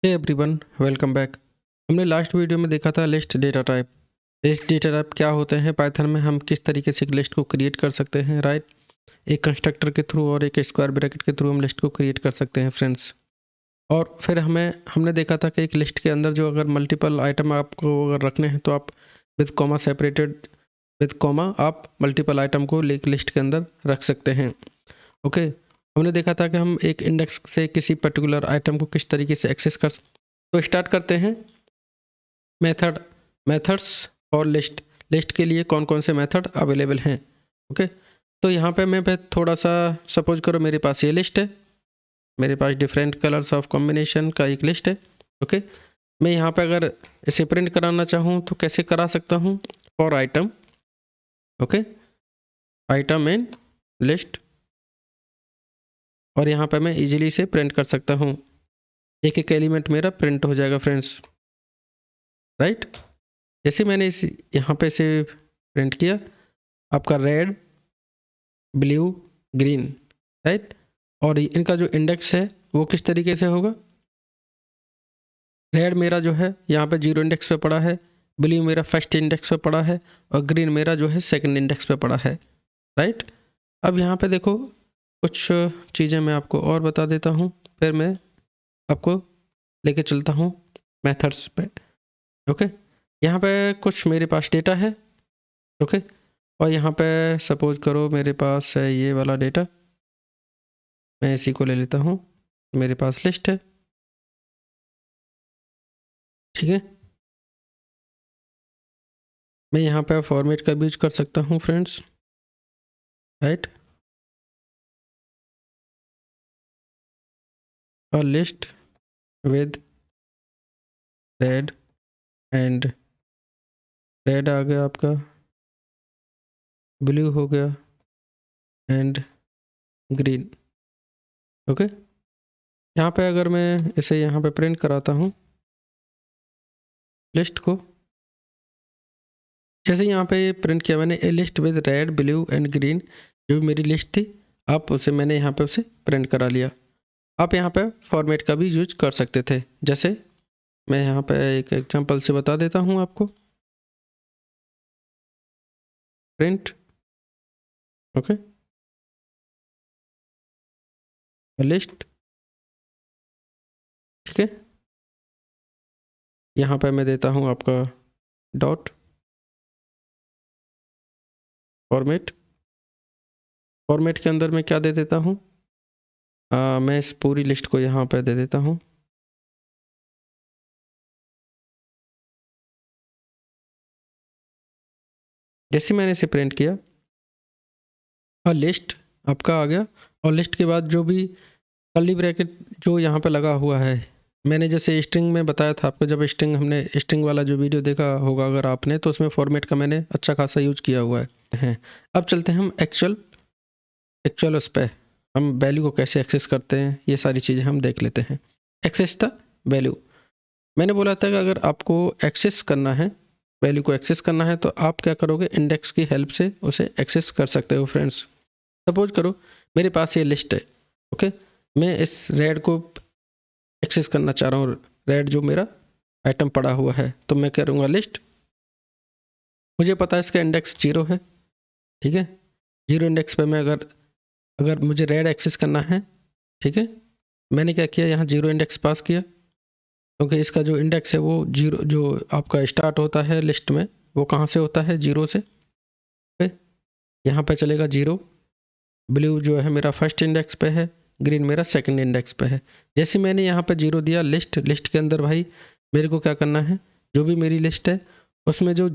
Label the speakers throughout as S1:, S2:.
S1: हे everyone, welcome back. हमने last video में देखा था list data type. List data type क्या होते हैं, पाइथन में हम किस तरीके से एक लिस्ट को क्रिएट कर सकते हैं, राइट। एक कंस्ट्रक्टर के थ्रू और एक स्क्वायर ब्रैकेट के थ्रू हम लिस्ट को क्रिएट कर सकते हैं फ्रेंड्स। और फिर हमने देखा था कि एक लिस्ट के अंदर जो अगर मल्टीपल आइटम आपको अगर रखने हैं तो आप with comma separated with comma आप मल्टीपल आइटम को एक लिस्ट के अंदर रख सकते हैं। ओके, हमने देखा था कि हम एक इंडेक्स से किसी पर्टिकुलर आइटम को किस तरीके से एक्सेस कर। तो स्टार्ट करते हैं। मेथड्स और लिस्ट के लिए कौन कौन से मेथड अवेलेबल हैं। ओके, तो यहाँ पे मैं थोड़ा सा सपोज करो मेरे पास ये लिस्ट है, मेरे पास डिफरेंट कलर्स ऑफ कॉम्बिनेशन का एक लिस्ट है। ओके, मैं यहाँ पे अगर इसे प्रिंट कराना चाहूँ तो कैसे करा सकता हूँ, for item. Okay, item in list, और यहाँ पे मैं इजीली इसे प्रिंट कर सकता हूँ। एक एक एलिमेंट मेरा प्रिंट हो जाएगा फ्रेंड्स, राइट। जैसे मैंने इस यहाँ पे इसे प्रिंट किया, आपका रेड ब्लू ग्रीन, राइट। और इनका जो इंडेक्स है वो किस तरीके से होगा, रेड मेरा जो है यहाँ पे 0 इंडेक्स पे पड़ा है, ब्लू मेरा फर्स्ट इंडेक्स पे पड़ा है, और ग्रीन मेरा जो है सेकंड इंडेक्स पे पड़ा है, राइट। अब यहाँ पे देखो कुछ चीज़ें मैं आपको और बता देता हूँ, फिर मैं आपको लेके चलता हूँ मेथड्स पे। ओके, यहाँ पे कुछ मेरे पास डेटा है। ओके, और यहाँ पे सपोज करो मेरे पास है ये वाला डेटा, मैं इसी को ले लेता हूँ, मेरे पास लिस्ट है, ठीक है। मैं यहाँ पे फॉर्मेट का भी यूज कर सकता हूँ फ्रेंड्स, राइट। और list with red and red आ गया आपका, ब्लू हो गया एंड ग्रीन। ओके, यहाँ पे अगर मैं इसे यहाँ पे प्रिंट कराता हूँ लिस्ट को, जैसे यहाँ पे प्रिंट किया मैंने, a list with red blue and green, जो मेरी लिस्ट थी, आप उसे मैंने यहाँ पे उसे प्रिंट करा लिया। आप यहाँ पे फॉर्मेट का भी यूज कर सकते थे, जैसे मैं यहाँ पे एक एग्जांपल से बता देता हूँ आपको। प्रिंट, ओके, लिस्ट, ठीक है। यहाँ पे मैं देता हूँ आपका डॉट फॉर्मेट। फॉर्मेट के अंदर मैं क्या दे देता हूँ, मैं इस पूरी लिस्ट को यहाँ पे दे देता हूँ। जैसे मैंने इसे प्रिंट किया और लिस्ट आपका आ गया, और लिस्ट के बाद जो भी कर्ली ब्रैकेट जो यहाँ पे लगा हुआ है, मैंने जैसे स्ट्रिंग में बताया था आपको, जब हमने स्ट्रिंग वाला जो वीडियो देखा होगा अगर आपने, तो उसमें फॉर्मेट का मैंने अच्छा खासा यूज किया हुआ है। अब चलते हैं हम एक्चुअल उस पर, हम वैल्यू को कैसे एक्सेस करते हैं, ये सारी चीज़ें हम देख लेते हैं। एक्सेस द वैल्यू, मैंने बोला था कि अगर आपको एक्सेस करना है, वैल्यू को एक्सेस करना है, तो आप क्या करोगे, इंडेक्स की हेल्प से उसे एक्सेस कर सकते हो फ्रेंड्स। सपोज करो मेरे पास ये लिस्ट है, ओके, मैं इस रेड को एक्सेस करना चाह रहा हूँ, रेड जो मेरा आइटम पड़ा हुआ है, तो मैं करूँगा लिस्ट, मुझे पता है इसका इंडेक्स 0 है, ठीक है। 0 इंडेक्स पे मैं अगर अगर मुझे रेड एक्सेस करना है, ठीक है, मैंने क्या किया, यहाँ 0 इंडेक्स पास किया, क्योंकि इसका जो इंडेक्स है वो 0, जो आपका स्टार्ट होता है लिस्ट में, वो कहाँ से होता है, 0 से। ओके, यहाँ पे चलेगा 0, ब्लू जो है मेरा फर्स्ट इंडेक्स पे है, ग्रीन मेरा सेकंड इंडेक्स पे है। जैसे मैंने यहाँ पे 0 दिया, लिस्ट के अंदर भाई मेरे को क्या करना है, जो भी मेरी लिस्ट है उसमें जो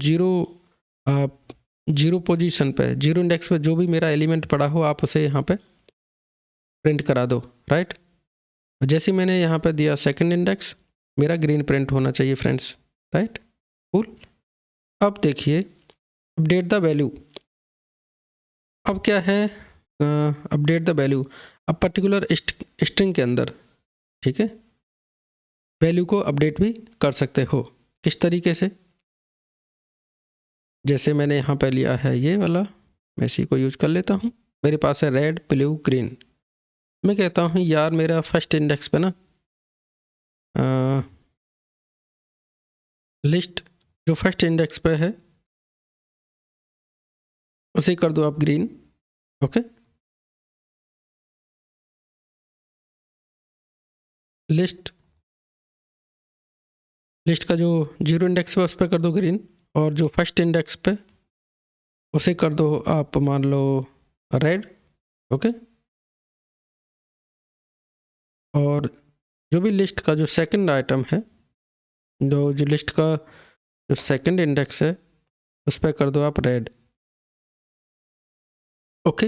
S1: 0 पोजीशन पे, 0 इंडेक्स पे जो भी मेरा एलिमेंट पड़ा हो, आप उसे यहाँ पे प्रिंट करा दो, राइट। जैसे मैंने यहाँ पे दिया सेकंड इंडेक्स, मेरा ग्रीन प्रिंट होना चाहिए फ्रेंड्स, राइट। कूल। अब देखिए अपडेट द वैल्यू, अब क्या है, अपडेट द वैल्यू, अब पर्टिकुलर स्ट्रिंग के अंदर, ठीक है, वैल्यू को अपडेट भी कर सकते हो। किस तरीके से, जैसे मैंने यहाँ पे लिया है ये वाला, मैं इसी को यूज कर लेता हूँ। मेरे पास है रेड ब्लू ग्रीन, मैं कहता हूँ यार मेरा फर्स्ट इंडेक्स पे ना लिस्ट जो फर्स्ट इंडेक्स पे है उसे कर दो आप ग्रीन। ओके, लिस्ट का जो 0 इंडेक्स पे उस पर कर दो ग्रीन, और जो फर्स्ट इंडेक्स पे उसे कर दो आप मान लो रेड। ओके, और जो भी लिस्ट का जो सेकंड आइटम है, जो लिस्ट का जो सेकंड इंडेक्स है उस पर कर दो आप रेड। ओके,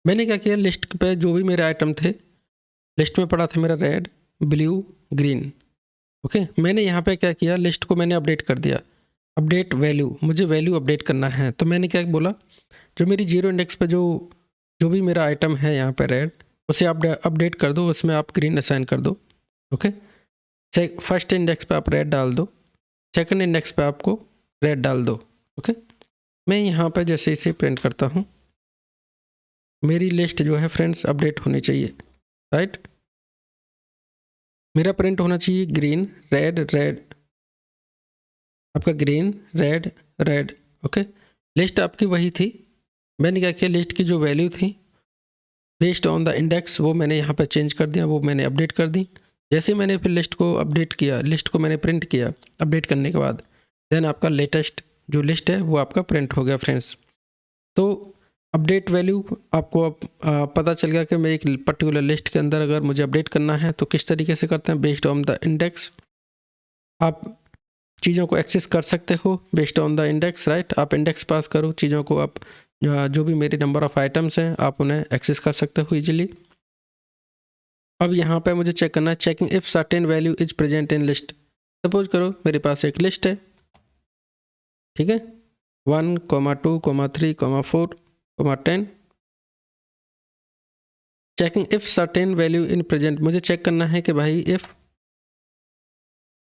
S1: मैंने क्या किया, लिस्ट पे जो भी मेरे आइटम थे लिस्ट में पड़ा था मेरा रेड, ब्लू, ग्रीन। ओके, मैंने यहाँ पे क्या किया, लिस्ट को मैंने अपडेट कर दिया। अपडेट वैल्यू, मुझे वैल्यू अपडेट करना है, तो मैंने क्या बोला, जो मेरी 0 इंडेक्स पे जो भी मेरा आइटम है यहाँ पे रेड, उसे आप अपडेट कर दो, उसमें आप ग्रीन असाइन कर दो। ओके, फर्स्ट इंडेक्स पे आप रेड डाल दो, सेकंड इंडेक्स पे आपको रेड डाल दो। ओके, मैं यहाँ पे जैसे इसे प्रिंट करता हूँ, मेरी लिस्ट जो है फ्रेंड्स अपडेट होनी चाहिए, राइट। मेरा प्रिंट होना चाहिए ग्रीन रेड रेड, आपका green red red. Okay, list आपकी वही थी। मैंने क्या किया, लिस्ट की जो वैल्यू थी बेस्ड ऑन द इंडेक्स वो मैंने यहाँ पे चेंज कर दिया, वो मैंने अपडेट कर दी। जैसे मैंने फिर लिस्ट को अपडेट किया, लिस्ट को मैंने प्रिंट किया अपडेट करने के बाद, देन आपका लेटेस्ट जो लिस्ट है वो आपका प्रिंट हो गया फ्रेंड्स। तो अपडेट वैल्यू आपको पता चल गया कि मैं एक पर्टिकुलर लिस्ट के अंदर अगर मुझे अपडेट करना है तो किस तरीके से करते हैं, बेस्ड ऑन द इंडेक्स। आप चीज़ों को एक्सेस कर सकते हो based on the index, right. आप इंडेक्स पास करो चीज़ों को, आप जो भी मेरे नंबर ऑफ़ आइटम्स हैं आप उन्हें एक्सेस कर सकते हो ईजिली। अब यहाँ पे मुझे चेक करना है, checking if certain value is present in list. Suppose करो मेरे पास एक लिस्ट है, ठीक है, 1, 2, 3, 4, 10। Checking if certain value in present, मुझे चेक करना है कि भाई इफ़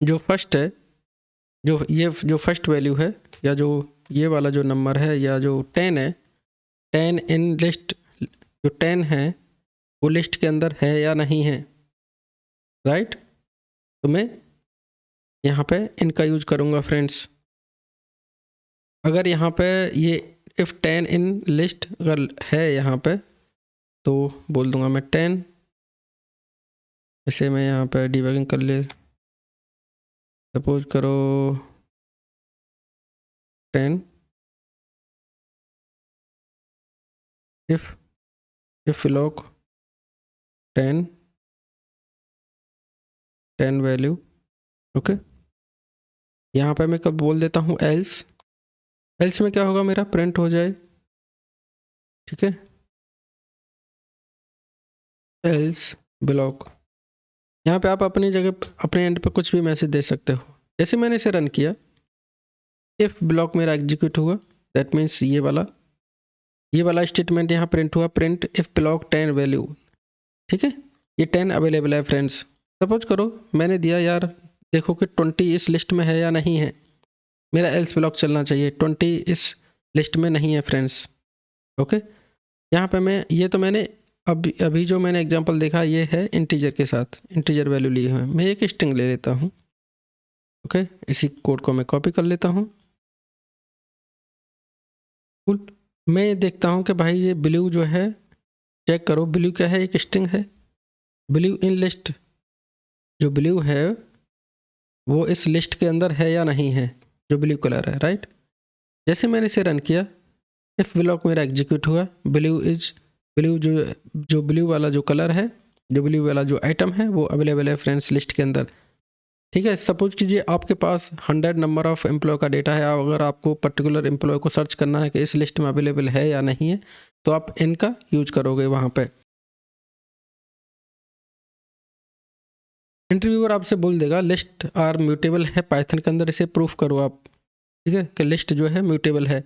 S1: जो फर्स्ट है, जो फर्स्ट वैल्यू है, या जो ये वाला जो नंबर है, या जो 10 है, 10 इन लिस्ट, जो 10 है वो लिस्ट के अंदर है या नहीं है, राइट। तो मैं यहाँ पे इनका यूज करूँगा फ्रेंड्स। अगर यहाँ पे ये इफ़ 10 इन लिस्ट अगर है यहाँ पे, तो बोल दूँगा मैं 10। इसे मैं यहाँ पे डिबगिंग कर ले, सपोज करो 10 इफ लॉग 10 वैल्यू। ओके, यहाँ पे मैं कब बोल देता हूँ एल्स में क्या होगा, मेरा प्रिंट हो जाए, ठीक है, एल्स ब्लॉक। यहाँ पे आप अपनी जगह अपने एंड पे कुछ भी मैसेज दे सकते हो। जैसे मैंने इसे रन किया, इफ़ ब्लॉक मेरा एग्जीक्यूट हुआ, दैट मीन्स ये वाला स्टेटमेंट यहाँ प्रिंट हुआ, प्रिंट इफ़ ब्लॉक 10 वैल्यू, ठीक है। ये 10 अवेलेबल है फ्रेंड्स। सपोज करो मैंने दिया यार, देखो कि 20 इस लिस्ट में है या नहीं है, मेरा एल्स ब्लॉक चलना चाहिए, 20 इस लिस्ट में नहीं है फ्रेंड्स। ओके, यहाँ पे मैं ये तो मैंने अभी जो मैंने एग्जांपल देखा ये है इंटीजर के साथ, इंटीजर वैल्यू लिए हुए हैं। मैं एक स्ट्रिंग ले लेता हूँ। ओके, इसी कोड को मैं कॉपी कर लेता हूँ। मैं देखता हूँ कि भाई ये ब्लू जो है, चेक करो ब्लू क्या है, एक स्ट्रिंग है। ब्लू इन लिस्ट, जो ब्लू है वो इस लिस्ट के अंदर है या नहीं है, जो ब्लू कलर है, राइट। जैसे मैंने इसे रन किया, इफ़ ब्लॉक मेरा एग्जीक्यूट हुआ, ब्लू जो ब्लू वाला जो कलर है, जो ब्लू वाला जो आइटम है वो अवेलेबल है फ्रेंड्स लिस्ट के अंदर, ठीक है। सपोज कीजिए आपके पास 100 नंबर ऑफ़ एम्प्लॉय का डेटा है, अगर आपको पर्टिकुलर एम्प्लॉय को सर्च करना है कि इस लिस्ट में अवेलेबल है या नहीं है, तो आप इनका यूज करोगे वहाँ पे। इंटरव्यूअर आपसे बोल देगा लिस्ट आर म्यूटेबल है पाइथन के अंदर, इसे प्रूफ करो आप, ठीक है, कि लिस्ट जो है म्यूटेबल है।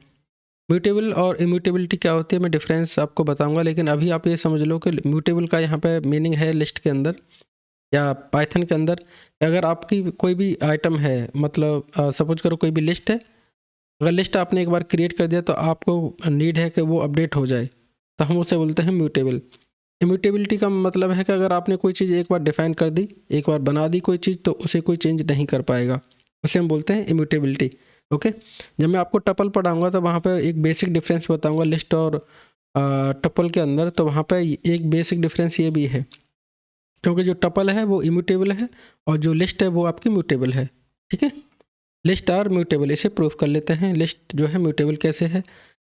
S1: म्यूटेबल और इम्यूटेबिलिटी क्या होती है मैं डिफरेंस आपको बताऊंगा, लेकिन अभी आप ये समझ लो कि म्यूटेबल का यहाँ पे मीनिंग है लिस्ट के अंदर या पाइथन के अंदर, अगर आपकी कोई भी आइटम है, मतलब सपोज करो कोई भी लिस्ट है, अगर लिस्ट आपने एक बार क्रिएट कर दिया तो आपको नीड है कि वो अपडेट हो जाए, तो हम उसे बोलते हैं म्यूटेबल। इम्यूटेबिलिटी का मतलब है कि अगर आपने कोई चीज़ एक बार डिफाइन कर दी, एक बार बना दी कोई चीज़, तो उसे कोई चेंज नहीं कर पाएगा, उसे हम बोलते हैं इम्यूटेबिलिटी। ओके, जब मैं आपको टपल पढ़ाऊंगा तो वहाँ पे एक बेसिक डिफरेंस बताऊंगा लिस्ट और टपल के अंदर। तो वहाँ पे एक बेसिक डिफरेंस ये भी है, क्योंकि जो टपल है वो इम्यूटेबल है और जो लिस्ट है वो आपकी म्यूटेबल है। ठीक है, लिस्ट आर म्यूटेबल, इसे प्रूफ कर लेते हैं। लिस्ट जो है म्यूटेबल कैसे है?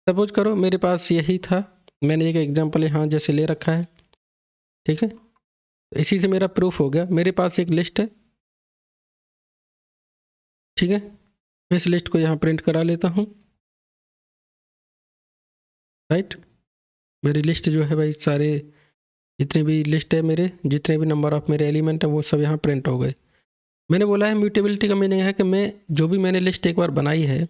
S1: सपोज करो मेरे पास यही था, मैंने एक एग्जांपल यहाँ जैसे ले रखा है, ठीक है, तो इसी से मेरा प्रूफ हो गया। मेरे पास एक लिस्ट है, ठीक है, मैं इस लिस्ट को यहाँ प्रिंट करा लेता हूँ, राइट। मेरी लिस्ट जो है भाई, सारे जितने भी लिस्ट है मेरे, जितने भी नंबर ऑफ मेरे एलिमेंट हैं वो सब यहाँ प्रिंट हो गए। मैंने बोला है म्यूटेबिलिटी का मीनिंग है कि मैं जो भी मैंने लिस्ट एक बार बनाई है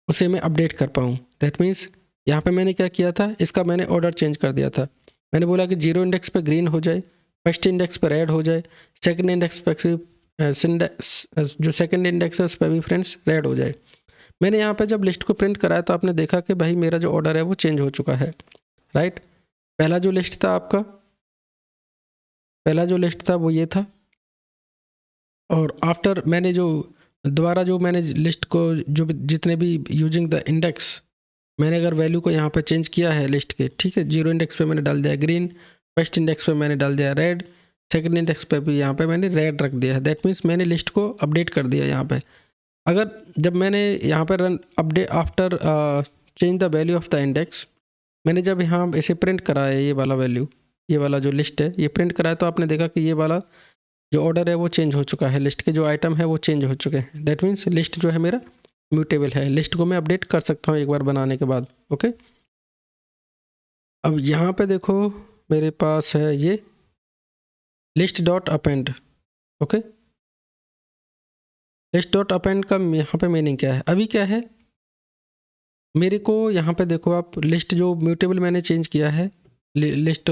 S1: उसे मैं अपडेट कर पाऊँ। दैट मीन्स यहाँ पे मैंने क्या किया था, इसका मैंने ऑर्डर चेंज कर दिया था। मैंने बोला कि 0 इंडेक्स पे ग्रीन हो जाए, फर्स्ट इंडेक्स पर रेड हो जाए, सेकंड इंडेक्स पर जो सेकंड इंडेक्स है उस पर भी फ्रेंड्स रेड हो जाए। मैंने यहाँ पे जब लिस्ट को प्रिंट कराया तो आपने देखा कि भाई मेरा जो ऑर्डर है वो चेंज हो चुका है, राइट। पहला जो लिस्ट था आपका, पहला जो लिस्ट था वो ये था, और आफ्टर मैंने जो दोबारा जो मैंने लिस्ट को जो जितने भी यूजिंग द इंडेक्स, मैंने अगर वैल्यू को यहाँ पे चेंज किया है लिस्ट के, ठीक है, 0 इंडेक्स पे मैंने डाल दिया ग्रीन, फर्स्ट इंडेक्स पे मैंने डाल दिया रेड, सेकंड इंडेक्स पे भी यहाँ पे मैंने रेड रख दिया है। दैट मीन्स मैंने लिस्ट को अपडेट कर दिया यहाँ पे। अगर जब मैंने यहाँ पर run update after change the value of the index, मैंने जब यहाँ इसे प्रिंट कराया, ये वाला वैल्यू, ये वाला जो लिस्ट है ये प्रिंट कराया, तो आपने देखा कि ये वाला जो ऑर्डर है वो चेंज हो चुका है, लिस्ट के जो आइटम है वो चेंज हो चुके हैं। दैट मीन्स लिस्ट जो है मेरा म्यूटेबल है, लिस्ट को मैं अपडेट कर सकता हूँ एक बार बनाने के बाद। ओके, अब यहाँ पे देखो मेरे पास है ये list dot append. Okay, list dot append का यहाँ पे मीनिंग क्या है? अभी क्या है, मेरे को यहाँ पे देखो आप, लिस्ट जो म्यूटेबल मैंने चेंज किया है, लिस्ट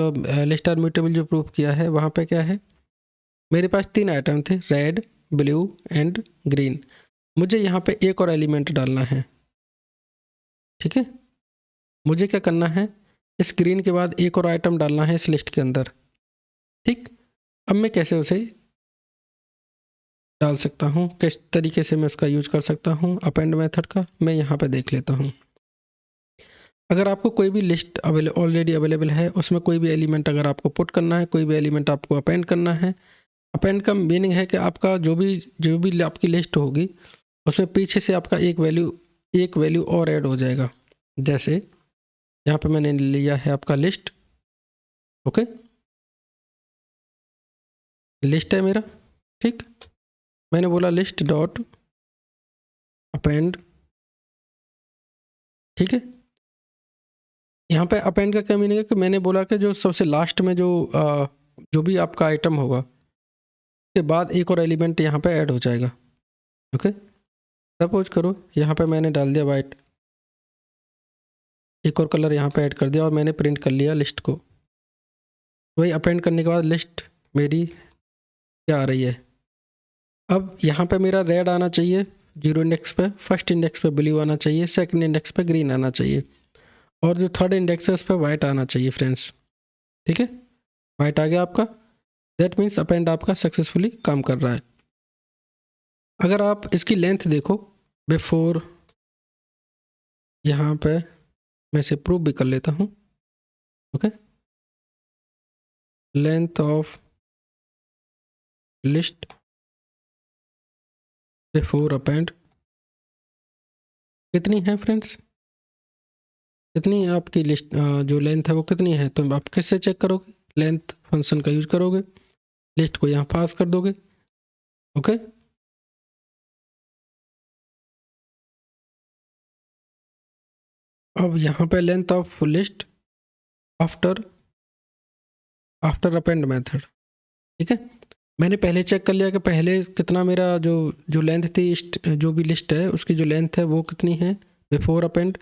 S1: आर म्यूटेबल जो प्रूफ किया है, वहाँ पे क्या है, मेरे पास 3 आइटम थे, रेड, ब्लू एंड ग्रीन। मुझे यहाँ पे एक और एलिमेंट डालना है, ठीक है। मुझे क्या करना है, इस ग्रीन के बाद एक और आइटम डालना है इस लिस्ट के अंदर, ठीक। अब मैं कैसे उसे डाल सकता हूँ, किस तरीके से मैं उसका यूज कर सकता हूँ अपेंड मेथड का, मैं यहाँ पे देख लेता हूँ। अगर आपको कोई भी लिस्ट ऑलरेडी अवेलेबल है, उसमें कोई भी एलिमेंट अगर आपको पुट करना है, कोई भी एलिमेंट आपको अपेंड करना है, अपेंड का मीनिंग है कि आपका जो भी आपकी लिस्ट होगी उसमें पीछे से आपका एक वैल्यू और ऐड हो जाएगा। जैसे यहाँ पे मैंने लिया है आपका लिस्ट, ओके, लिस्ट है मेरा, ठीक। मैंने बोला लिस्ट डॉट अपेंड, ठीक है। यहाँ पे अपेंड का क्या मीनिंग है कि मैंने बोला कि जो सबसे लास्ट में जो भी आपका आइटम होगा उसके बाद एक और एलिमेंट यहाँ पे ऐड हो जाएगा। ओके, सपोज करो यहाँ पे मैंने डाल दिया वाइट, एक और कलर यहाँ पे ऐड कर दिया और मैंने प्रिंट कर लिया लिस्ट को। वही अपेंड करने के बाद लिस्ट मेरी क्या आ रही है, अब यहाँ पे मेरा रेड आना चाहिए 0 इंडेक्स पे, फर्स्ट इंडेक्स पे ब्लू आना चाहिए, सेकंड इंडेक्स पे ग्रीन आना चाहिए, और जो थर्ड इंडेक्स है उस पर वाइट आना चाहिए फ्रेंड्स, ठीक है। वाइट आ गया आपका, दैट मीन्स अपेंड आपका सक्सेसफुली काम कर रहा है। अगर आप इसकी लेंथ देखो, बिफोर यहाँ पे मैं इसे प्रूव भी कर लेता हूँ, okay, length of list before append कितनी है फ्रेंड्स, कितनी आपकी लिस्ट जो लेंथ है वो कितनी है, तो आप किससे चेक करोगे, लेंथ फंक्शन का यूज करोगे, लिस्ट को यहाँ पास कर दोगे, ओके। अब यहाँ पे length of list after append method, ठीक है। मैंने पहले चेक कर लिया कि पहले कितना मेरा जो लेंथ थी, जो भी लिस्ट है उसकी जो लेंथ है वो कितनी है बिफोर अपेंड।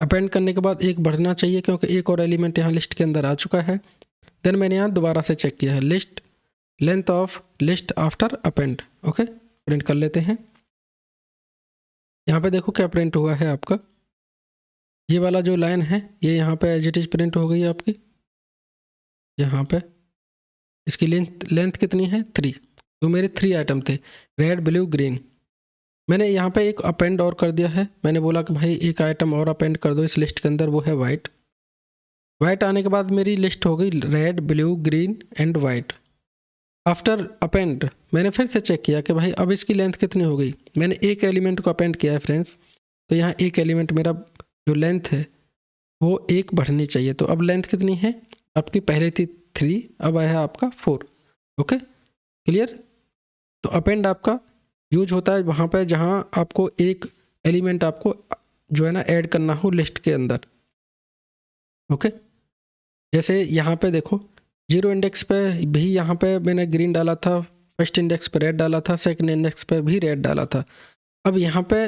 S1: अपेंड करने के बाद एक बढ़ना चाहिए क्योंकि एक और एलिमेंट यहाँ लिस्ट के अंदर आ चुका है। देन मैंने यहाँ दोबारा से चेक किया है list length of list after append, okay, print कर लेते हैं। यहाँ पे देखो क्या प्रिंट हुआ है आपका, ये वाला जो लाइन है ये यहाँ पे एज इट इज प्रिंट हो गई है आपकी, यहाँ पे इसकी लेंथ कितनी है 3, तो मेरे 3 आइटम थे, रेड ब्लू ग्रीन। मैंने यहाँ पे एक अपेंड और कर दिया है, मैंने बोला कि भाई एक आइटम और अपेंड कर दो इस लिस्ट के अंदर, वो है वाइट। वाइट आने के बाद मेरी लिस्ट हो गई red blue green and white. After append मैंने फिर से चेक किया कि भाई अब इसकी लेंथ कितनी हो गई। मैंने एक एलिमेंट को अपेंड किया है फ्रेंड्स, तो यहाँ एक एलिमेंट मेरा जो लेंथ है वो 1 बढ़नी चाहिए। तो अब लेंथ कितनी है आपकी, पहले थी 3, अब आया है आपका 4। Okay clear. तो अपेंड आपका यूज होता है वहाँ पर जहाँ आपको एक एलिमेंट आपको जो है ना ऐड करना हो लिस्ट के अंदर। ओके जैसे यहाँ पे देखो 0 इंडेक्स पे भी यहाँ पे मैंने ग्रीन डाला था, फर्स्ट इंडेक्स पे रेड डाला था, सेकंड इंडेक्स पे भी रेड डाला था। अब यहाँ पे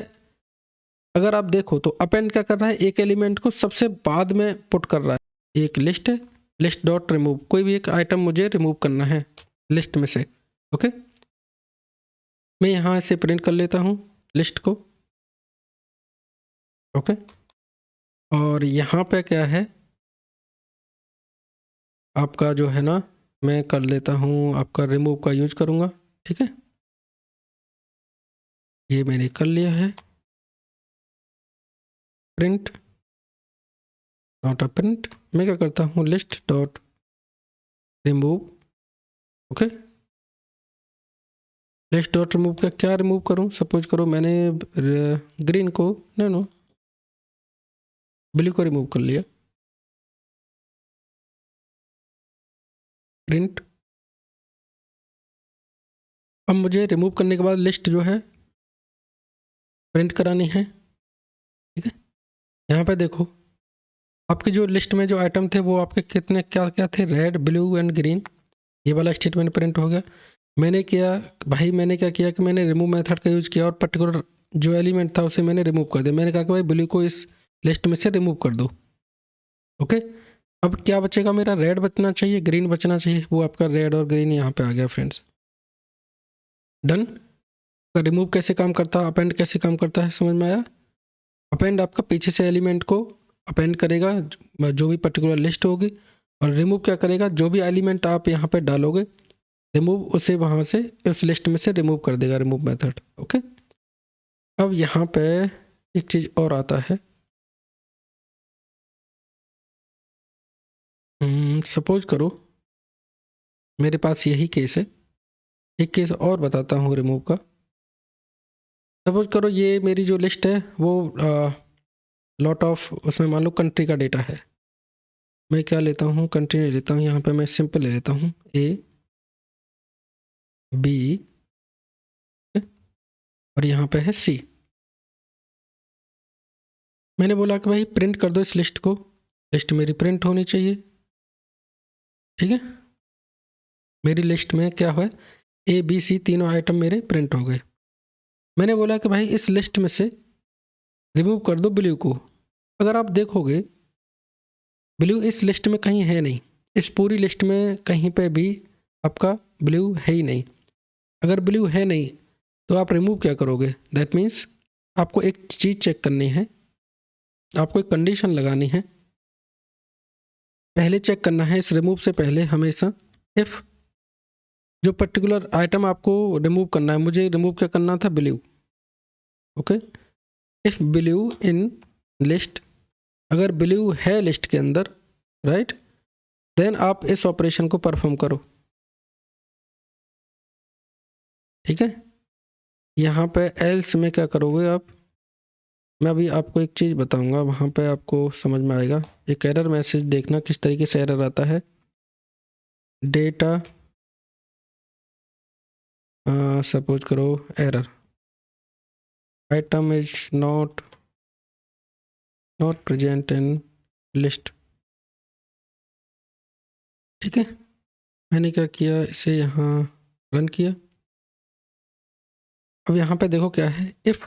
S1: अगर आप देखो तो अपेंड क्या कर रहा है, एक एलिमेंट को सबसे बाद में पुट कर रहा है। एक लिस्ट है, लिस्ट डॉट रिमूव, कोई भी एक आइटम मुझे रिमूव करना है लिस्ट में से। ओके मैं यहाँ से प्रिंट कर लेता हूँ लिस्ट को। ओके और यहाँ पे क्या है आपका जो है ना, मैं कर लेता हूँ आपका रिमूव का यूज करूँगा। ठीक है ये मैंने कर लिया है, प्रिंट नॉट अ प्रिंट। मैं क्या करता हूँ list dot remove. Okay list dot remove का क्या रिमूव करूँ, सपोज करो मैंने ग्रीन को नो ब्लू को रिमूव कर लिया, प्रिंट। अब मुझे रिमूव करने के बाद लिस्ट जो है प्रिंट करानी है। ठीक है यहाँ पे देखो आपकी जो लिस्ट में जो आइटम थे वो आपके कितने क्या क्या थे, रेड ब्लू एंड ग्रीन। ये वाला स्टेटमेंट प्रिंट हो गया। मैंने क्या किया कि मैंने रिमूव मेथड का यूज़ किया और पर्टिकुलर जो एलिमेंट था उसे मैंने रिमूव कर दिया। मैंने कहा कि भाई ब्लू को इस लिस्ट में से रिमूव कर दो। ओके अब क्या बचेगा, मेरा रेड बचना चाहिए, ग्रीन बचना चाहिए, वो आपका रेड और ग्रीन यहाँ पे आ गया फ्रेंड्स। डन। रिमूव कैसे काम करता है, अपेंड कैसे काम करता है, समझ में आया। अपेंड आपका पीछे से एलिमेंट को अपेंड करेगा जो भी पर्टिकुलर लिस्ट होगी, और रिमूव क्या करेगा, जो भी एलिमेंट आप यहाँ पे डालोगे रिमूव उसे वहाँ से उस लिस्ट में से रिमूव कर देगा, रिमूव मेथड। ओके अब यहाँ पे एक चीज़ और आता है, सपोज करो मेरे पास यही केस है, एक केस और बताता हूँ रिमूव का। सपोज करो ये मेरी जो लिस्ट है वो लॉट ऑफ उसमें मान लो कंट्री का डेटा है। मैं क्या लेता हूँ, कंट्री नहीं लेता हूँ, यहाँ पे मैं सिंपल ले लेता हूँ A B और यहाँ पे है C। मैंने बोला कि भाई प्रिंट कर दो इस लिस्ट को, लिस्ट मेरी प्रिंट होनी चाहिए। ठीक है मेरी लिस्ट में क्या हुआ, A B C तीनों आइटम मेरे प्रिंट हो गए। मैंने बोला कि भाई इस लिस्ट में से रिमूव कर दो ब्लू को। अगर आप देखोगे ब्लू इस लिस्ट में कहीं है नहीं, इस पूरी लिस्ट में कहीं पे भी आपका ब्लू है ही नहीं। अगर ब्लू है नहीं तो आप रिमूव क्या करोगे, दैट मीन्स आपको एक चीज़ चेक करनी है, आपको एक कंडीशन लगानी है। पहले चेक करना है इस रिमूव से पहले हमेशा, इफ़ जो पर्टिकुलर आइटम आपको रिमूव करना है, मुझे रिमूव क्या करना था, blue. Okay if blue in list, अगर ब्लू है लिस्ट के अंदर राइट, देन आप इस ऑपरेशन को परफॉर्म करो। ठीक है यहाँ पे एल्स में क्या करोगे आप, मैं अभी आपको एक चीज़ बताऊंगा, वहाँ पे आपको समझ में आएगा। एक एरर मैसेज देखना किस तरीके से एरर आता है, डेटा सपोज करो error item is not present in list. ठीक है मैंने क्या किया, इसे यहाँ रन किया। अब यहाँ पे देखो क्या है, इफ़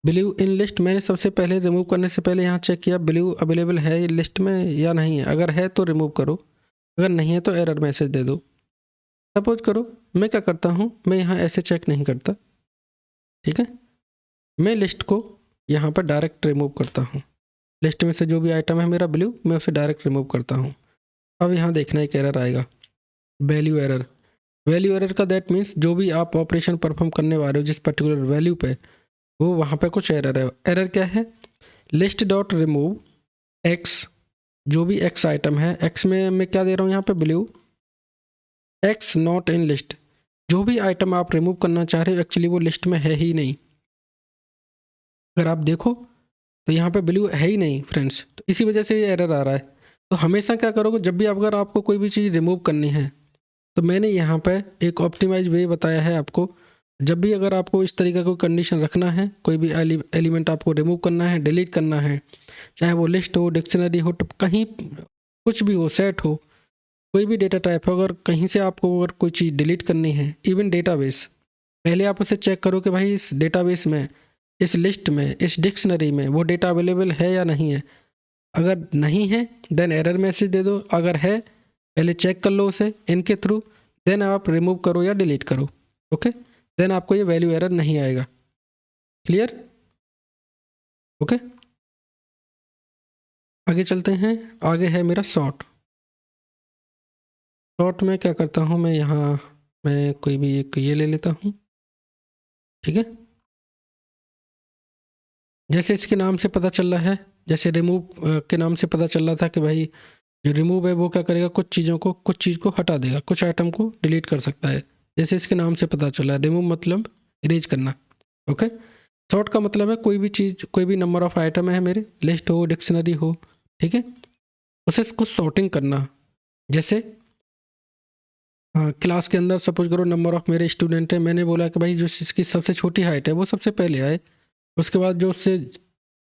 S1: ब्लू इन लिस्ट, मैंने सबसे पहले रिमूव करने से पहले यहाँ चेक किया ब्लू अवेलेबल है लिस्ट में या नहीं है। अगर है तो रिमूव करो, अगर नहीं है तो एरर मैसेज दे दो। सपोज करो मैं क्या करता हूँ, मैं यहाँ ऐसे चेक नहीं करता। ठीक है मैं लिस्ट को यहाँ पर डायरेक्ट रिमूव करता हूँ, लिस्ट में से जो भी आइटम है मेरा ब्लू मैं उसे डायरेक्ट रिमूव करता हूँ। अब यहाँ देखना एक एरर आएगा, वैल्यू एरर। वैल्यू एरर का दैट मीन्स जो भी आप ऑपरेशन परफॉर्म करने वाले हो जिस पर्टिकुलर वैल्यू पे, वो वहाँ पे कुछ एरर है। एरर क्या है? लिस्ट डॉट रिमूव एक्स, जो भी एक्स आइटम है, एक्स में मैं क्या दे रहा हूँ यहाँ पे, blue, x not in list. जो भी आइटम आप रिमूव करना चाह रहे हो एक्चुअली वो लिस्ट में है ही नहीं। अगर आप देखो तो यहाँ पे ब्लू है ही नहीं फ्रेंड्स, तो इसी वजह से ये एरर आ रहा है। तो हमेशा क्या करोगे, जब भी अगर आपको कोई भी चीज़ रिमूव करनी है, तो मैंने यहाँ पे एक ऑप्टिमाइज वे बताया है आपको। जब भी अगर आपको इस तरीके का कंडीशन रखना है, कोई भी एलिमेंट आपको रिमूव करना है, डिलीट करना है, चाहे वो लिस्ट हो, डिक्शनरी हो, तो कहीं कुछ भी हो, सेट हो, कोई भी डेटा टाइप हो, अगर कहीं से आपको अगर कोई चीज़ डिलीट करनी है, इवन डेटाबेस, पहले आप उसे चेक करो कि भाई इस डेटाबेस में, इस लिस्ट में, इस डिक्शनरी में वो डेटा अवेलेबल है या नहीं है। अगर नहीं है देन एरर मैसेज दे दो, अगर है पहले चेक कर लो उसे इनके थ्रू, देन आप रिमूव करो या डिलीट करो। ओके, देन आपको ये वैल्यू एरर नहीं आएगा। क्लियर? ओके, आगे चलते हैं। आगे है मेरा सॉर्ट। सॉर्ट में क्या करता हूँ मैं, यहाँ मैं कोई भी एक ये ले लेता हूँ, ठीक है। जैसे इसके नाम से पता चल रहा है, जैसे रिमूव के नाम से पता चल रहा था कि भाई जो रिमूव है वो क्या करेगा, कुछ चीज़ों को, कुछ चीज़ को हटा देगा, कुछ आइटम को डिलीट कर सकता है। जैसे इसके नाम से पता चला है, रिमूव मतलब इरेज करना। ओके, सॉर्ट का मतलब है कोई भी चीज़, कोई भी नंबर ऑफ आइटम है मेरे, लिस्ट हो, डिक्शनरी हो, ठीक है, उसे कुछ सॉर्टिंग करना। जैसे क्लास के अंदर सपोज करो नंबर ऑफ मेरे स्टूडेंट है, मैंने बोला कि भाई जो इसकी सबसे छोटी हाइट है वो सबसे पहले आए, उसके बाद जो उससे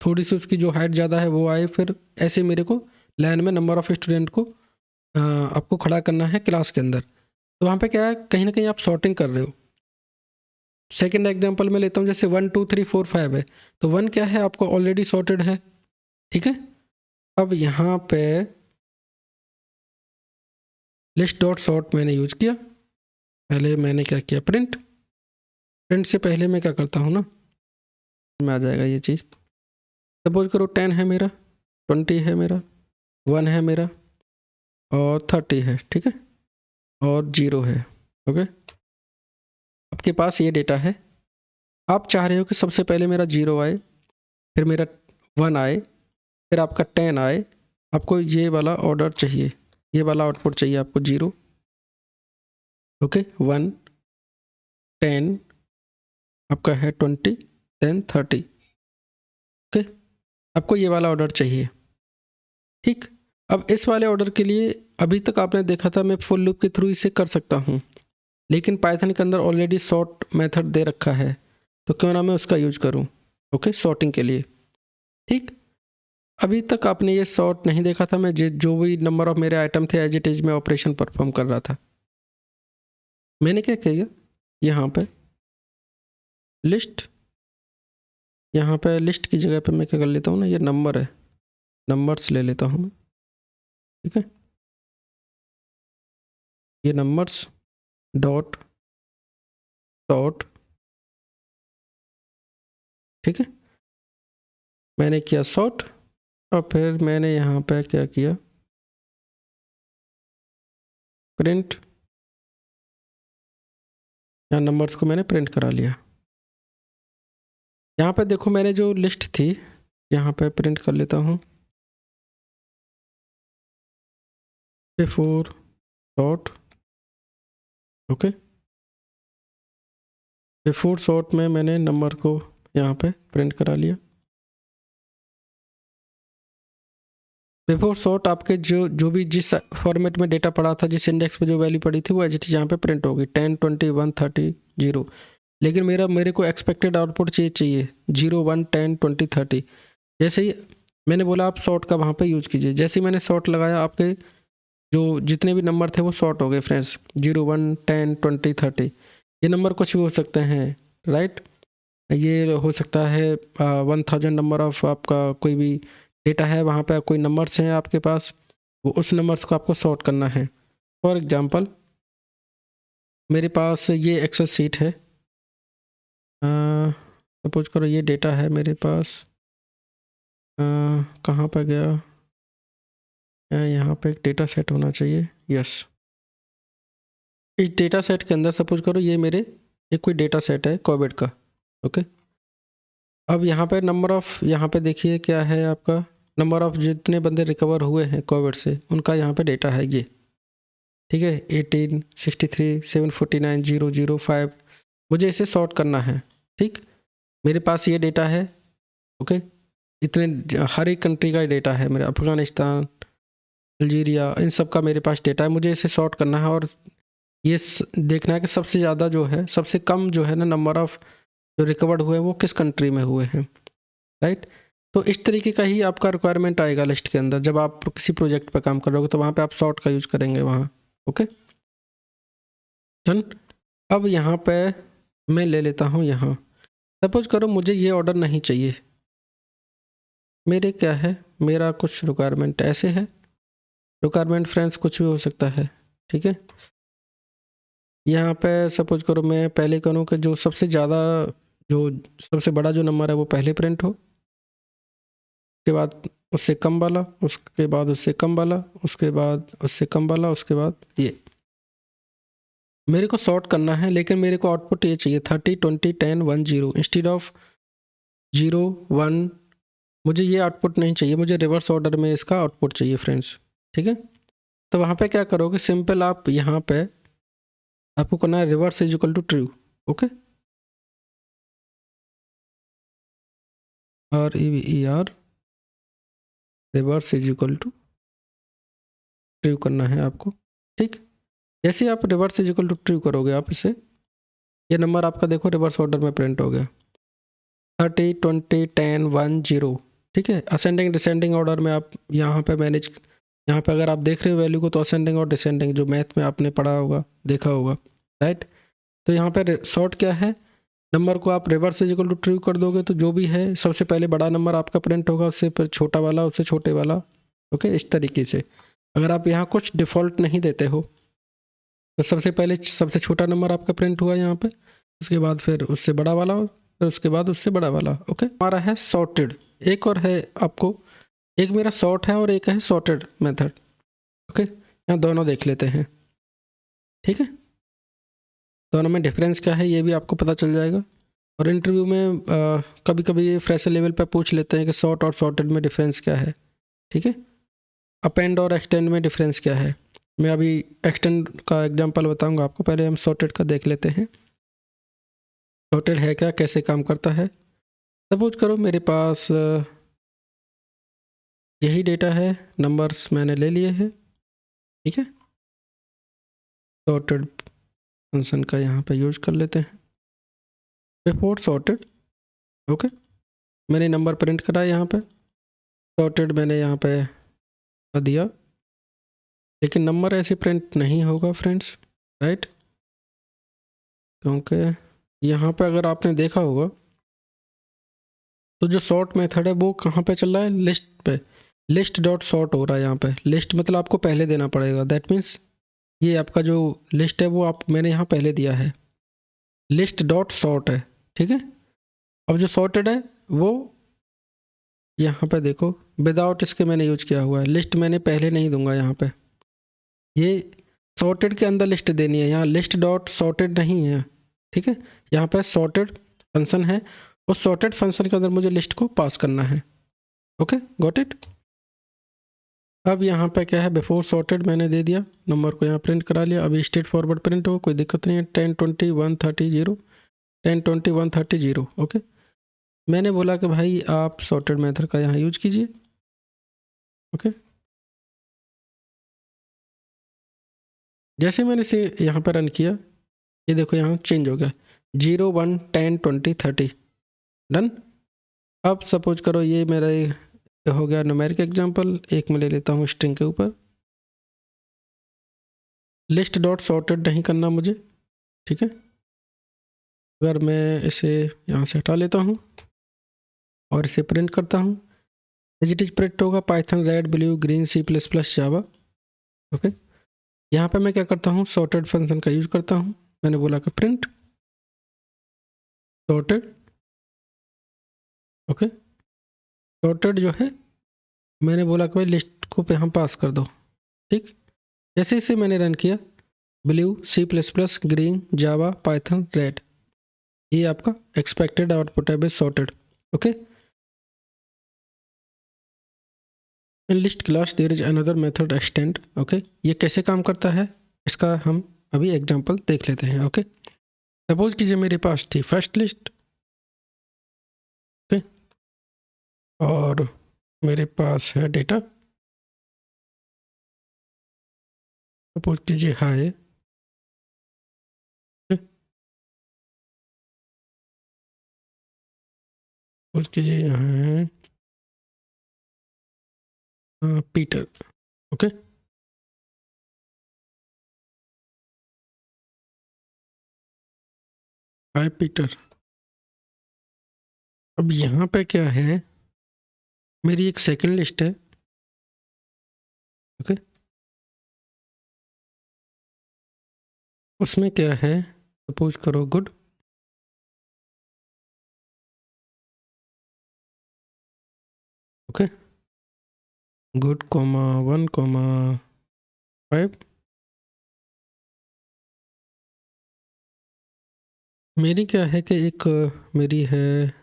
S1: थोड़ी सी उसकी जो हाइट ज़्यादा है वो आए, फिर ऐसे मेरे को लाइन में नंबर ऑफ स्टूडेंट को आपको खड़ा करना है क्लास के अंदर। तो वहाँ पे क्या है, कहीं ना कहीं आप सॉर्टिंग कर रहे हो। सेकंड एग्जांपल में लेता हूँ, जैसे 1 2 3 4 5 है, तो 1 क्या है, आपको ऑलरेडी सॉर्टेड है, ठीक है। अब यहाँ पे लिस्ट डॉट सॉर्ट मैंने यूज किया। पहले मैंने क्या किया, प्रिंट। प्रिंट से पहले मैं क्या करता हूँ ना, में आ जाएगा ये चीज़। सपोज करो 10 है मेरा, 20 है मेरा, 1 है मेरा, और 30 है, ठीक है, और 0 है। ओके, आपके पास ये डेटा है, आप चाह रहे हो कि सबसे पहले मेरा 0 आए, फिर मेरा 1 आए, फिर आपका 10 आए। आपको ये वाला ऑर्डर चाहिए, ये वाला आउटपुट चाहिए आपको, 0, ओके, 1, 10, आपका है 20, देन 30। ओके, आपको ये वाला ऑर्डर चाहिए, ठीक। अब इस वाले ऑर्डर के लिए अभी तक आपने देखा था मैं फुल लूप के थ्रू इसे कर सकता हूँ, लेकिन पाइथन के अंदर ऑलरेडी सॉर्ट मेथड दे रखा है, तो क्यों ना मैं उसका यूज करूँ, ओके, सॉर्टिंग के लिए, ठीक। अभी तक आपने ये सॉर्ट नहीं देखा था, मैं जो भी नंबर ऑफ मेरे आइटम थे एज इट इज में ऑपरेशन परफॉर्म कर रहा था। मैंने क्या किया, यहाँ पे लिस्ट, यहाँ पे लिस्ट की जगह पे मैं क्या कर लेता हूँ ना, ये नंबर है, नंबर्स ले लेता हूँ मैं, ठीक है। ये नंबर्स डॉट सॉर्ट, ठीक है। मैंने किया सॉर्ट, और फिर मैंने यहाँ पे क्या किया, प्रिंट, यहाँ नंबर्स को मैंने प्रिंट करा लिया। यहाँ पे देखो मैंने जो लिस्ट थी यहाँ पे प्रिंट कर लेता हूँ, before sort, okay. Before sort में मैंने नंबर को यहाँ पे प्रिंट करा लिया। बिफोर सॉर्ट आपके जो भी जिस फॉर्मेट में डेटा पड़ा था, जिस इंडेक्स पे जो वैल्यू पड़ी थी, वो एज इट इज यहाँ पे प्रिंट होगी, 10 20 1 30 0। लेकिन मेरे को एक्सपेक्टेड आउटपुट चाहिए 0 1 10 20 30। जैसे ही मैंने बोला आप सॉर्ट का वहाँ पे यूज कीजिए, जैसे ही मैंने सॉर्ट लगाया आपके जो जितने भी नंबर थे वो सॉर्ट हो गए फ्रेंड्स, 0 1 10 20 30। ये नंबर कुछ भी हो सकते हैं, राइट। ये हो सकता है 1000 नंबर ऑफ आपका कोई भी डेटा है, वहाँ पे कोई नंबर्स हैं आपके पास, वो उस नंबर्स को आपको सॉर्ट करना है। फॉर एग्जांपल मेरे पास ये एक्सेल सीट है, सपोज करो ये डेटा है मेरे पास, कहाँ पर गया, यहाँ पे एक डेटा सेट होना चाहिए। यस, इस डेटा सेट के अंदर सपोज करो ये मेरे एक कोई डेटा सेट है कोविड का। ओके, अब यहाँ पे नंबर ऑफ़, यहाँ पे देखिए क्या है आपका नंबर ऑफ़ जितने बंदे रिकवर हुए हैं कोविड से, उनका यहाँ पे डेटा है ये। ठीक है, 18, 63, 749, 005। मुझे इसे सॉर्ट करना है। ठीक, मेरे पास ये डेटा है। ओके, इतने हर एक कंट्री का डेटा है मेरे, अफ़गानिस्तान, अल्जीरिया, इन सब का मेरे पास डेटा है। मुझे इसे सॉर्ट करना है और ये देखना है कि सबसे ज़्यादा जो है, सबसे कम जो है ना नंबर ऑफ़ जो रिकवर्ड हुए हैं वो किस कंट्री में हुए हैं। राइट, तो इस तरीके का ही आपका रिक्वायरमेंट आएगा लिस्ट के अंदर। जब आप किसी प्रोजेक्ट पर काम करोगे तो वहाँ पे आप सॉर्ट का यूज़ करेंगे वहाँ। Okay done. अब यहाँ पे मैं ले लेता हूँ यहाँ, सपोज करो मुझे ये ऑर्डर नहीं चाहिए। मेरे क्या है, मेरा कुछ रिक्वायरमेंट ऐसे है। रिक्वायरमेंट फ्रेंड्स कुछ भी हो सकता है। ठीक है, यहाँ पे सपोज करो मैं पहले करूँ कि जो सबसे ज़्यादा, जो सबसे बड़ा जो नंबर है वो पहले प्रिंट हो, उसके बाद उससे कम वाला, उसके बाद उससे कम वाला, उसके बाद उससे कम वाला, उसके बाद ये मेरे को सॉर्ट करना है। लेकिन मेरे को आउटपुट ये चाहिए 30, 20, 10, 1, 0 इंस्टीड ऑफ 0, 1। मुझे ये आउटपुट नहीं चाहिए, मुझे रिवर्स ऑर्डर में इसका आउटपुट चाहिए फ्रेंड्स। ठीक है, तो वहाँ पे क्या करोगे, सिंपल आप यहाँ पे आपको करना है reverse is equal to true. Okay, REVER reverse is equal to true करना है आपको। ठीक, जैसे आप reverse is equal to true करोगे आप इसे, ये नंबर आपका देखो रिवर्स ऑर्डर में प्रिंट हो गया 30, 20, 10, 1, 0। ठीक है, असेंडिंग डिसेंडिंग ऑर्डर में आप यहाँ पे मैनेज, यहाँ पे अगर आप देख रहे हो वैल्यू को तो असेंडिंग और डिसेंडिंग जो मैथ में आपने पढ़ा होगा, देखा होगा। राइट, तो यहाँ पे सॉर्ट क्या है, नंबर को आप reverse is equal to true कर दोगे तो जो भी है सबसे पहले बड़ा नंबर आपका प्रिंट होगा, उससे फिर छोटा वाला, उससे छोटे वाला। ओके, इस तरीके से अगर आप यहाँ कुछ डिफ़ॉल्ट नहीं देते हो तो सबसे पहले सबसे छोटा नंबर आपका प्रिंट हुआ यहाँ पे, उसके बाद फिर उससे बड़ा वाला, फिर उसके बाद उससे बड़ा वाला। ओके, हमारा है सॉर्टेड। एक और है आपको, एक मेरा सॉर्ट है और एक है सॉर्टेड मेथड। ओके, यहाँ दोनों देख लेते हैं। ठीक है, दोनों में डिफरेंस क्या है ये भी आपको पता चल जाएगा। और इंटरव्यू में कभी कभी ये फ्रेशर लेवल पे पूछ लेते हैं कि सॉर्ट और सॉर्टेड में डिफरेंस क्या है। ठीक है, अपेंड और एक्सटेंड में डिफरेंस क्या है। मैं अभी एक्सटेंड का एग्जांपल बताऊंगा आपको, पहले हम सॉर्टेड का देख लेते हैं। सॉर्टेड है क्या, कैसे काम करता है। सपोज करो मेरे पास यही डेटा है, नंबर्स मैंने ले लिए हैं। ठीक है, सॉर्टेड फंक्शन का यहाँ पे यूज कर लेते हैं बिफोर सॉर्टेड। ओके, मैंने नंबर प्रिंट करा यहाँ पे, सॉर्टेड मैंने यहाँ पे दिया, लेकिन नंबर ऐसे प्रिंट नहीं होगा फ्रेंड्स। राइट, क्योंकि यहाँ पे अगर आपने देखा होगा तो जो सॉर्ट मेथड है वो कहाँ पे चल रहा है, लिस्ट पे। लिस्ट डॉट सॉर्ट हो रहा है यहाँ पे। लिस्ट मतलब आपको पहले देना पड़ेगा, दैट मीन्स ये आपका जो लिस्ट है वो आप मैंने यहाँ पहले दिया है, लिस्ट डॉट सॉर्ट है। ठीक है, अब जो सॉर्टेड है वो यहाँ पे देखो विदाउट इसके मैंने यूज किया हुआ है, लिस्ट मैंने पहले नहीं दूंगा यहाँ पे, ये सॉर्टेड के अंदर लिस्ट देनी है, यहाँ लिस्ट डॉट सॉर्टेड नहीं है। ठीक है, यहाँ पे सॉर्टेड फंक्शन है, उस सॉर्टेड फंक्शन के अंदर मुझे लिस्ट को पास करना है। Okay, got it. अब यहाँ पे क्या है, बिफोर सॉर्टेड मैंने दे दिया, नंबर को यहाँ प्रिंट करा लिया। अभी स्ट्रेट फॉरवर्ड प्रिंट हो, कोई दिक्कत नहीं है। 10, 20, 1, 30, 0, 10, 20, 1, 30, 0। ओके, मैंने बोला कि भाई आप सॉर्टेड मेथड का यहाँ यूज कीजिए। ओके, जैसे मैंने इसे यहाँ पर रन किया, ये देखो यहाँ चेंज हो गया 0, 1, 10, 20, 30। डन। अब सपोज करो ये मेरा हो गया न्यूमेरिक एग्जांपल, एक मैं ले लेता हूँ स्ट्रिंग के ऊपर। लिस्ट डॉट सॉर्टेड नहीं करना मुझे। ठीक है, अगर मैं इसे यहाँ से हटा लेता हूँ और इसे प्रिंट करता हूँ, एज इट इज प्रिंट होगा Python red blue green C++ जावा। ओके, यहाँ पे मैं क्या करता हूँ, सॉर्टेड फंक्शन का यूज करता हूँ। मैंने बोला कि प्रिंट सॉर्टेड। ओके, सॉर्टेड जो है मैंने बोला कि भाई लिस्ट को यहाँ पास कर दो। ठीक, जैसे इसे मैंने रन किया, blue, C++, green, Java, Python, red, ये आपका एक्सपेक्टेड आउटपुट है be sorted. Okay, in list class there is another method extend. Okay, ये कैसे काम करता है इसका हम अभी एग्जांपल देख लेते हैं। ओके, सपोज कीजिए मेरे पास थी फर्स्ट लिस्ट, ओके, और मेरे पास है डेटा, सपोज कीजिए हाय, सपोज कीजिए यहाँ है पीटर। ओके, हाय पीटर। अब यहाँ पे क्या है, मेरी एक सेकंड लिस्ट है। ओके, उसमें क्या है, सपोज करो गुड, ओके, गुड कॉमा 1,5। मेरी क्या है कि एक मेरी है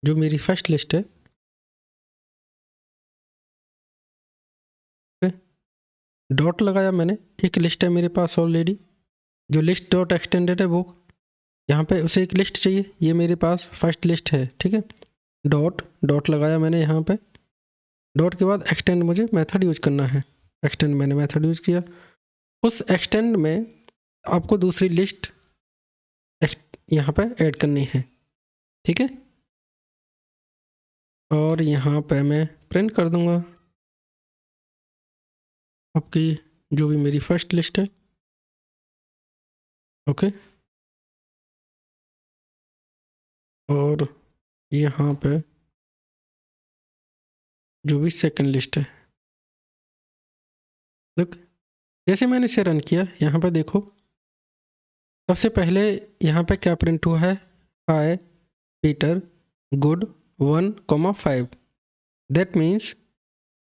S1: जो मेरी फर्स्ट लिस्ट है, डॉट लगाया मैंने, एक लिस्ट है मेरे पास ऑलरेडी, जो लिस्ट डॉट एक्सटेंडेड है वो यहाँ पे उसे एक लिस्ट चाहिए, ये मेरे पास फर्स्ट लिस्ट है। ठीक है, डॉट डॉट लगाया मैंने यहाँ पे, डॉट के बाद एक्सटेंड मुझे मेथड यूज करना है, एक्सटेंड मैंने मेथड यूज किया, उस एक्सटेंड में आपको दूसरी लिस्ट यहाँ पे ऐड करनी है। ठीक है, और यहाँ पे मैं प्रिंट कर दूंगा आपकी जो भी मेरी फर्स्ट लिस्ट है। ओके, और यहाँ पे जो भी सेकंड लिस्ट है, देख जैसे मैंने इसे रन किया, यहाँ पे देखो सबसे पहले यहाँ पे क्या प्रिंट हुआ है, हाय पीटर गुड 1,5। दैट मीन्स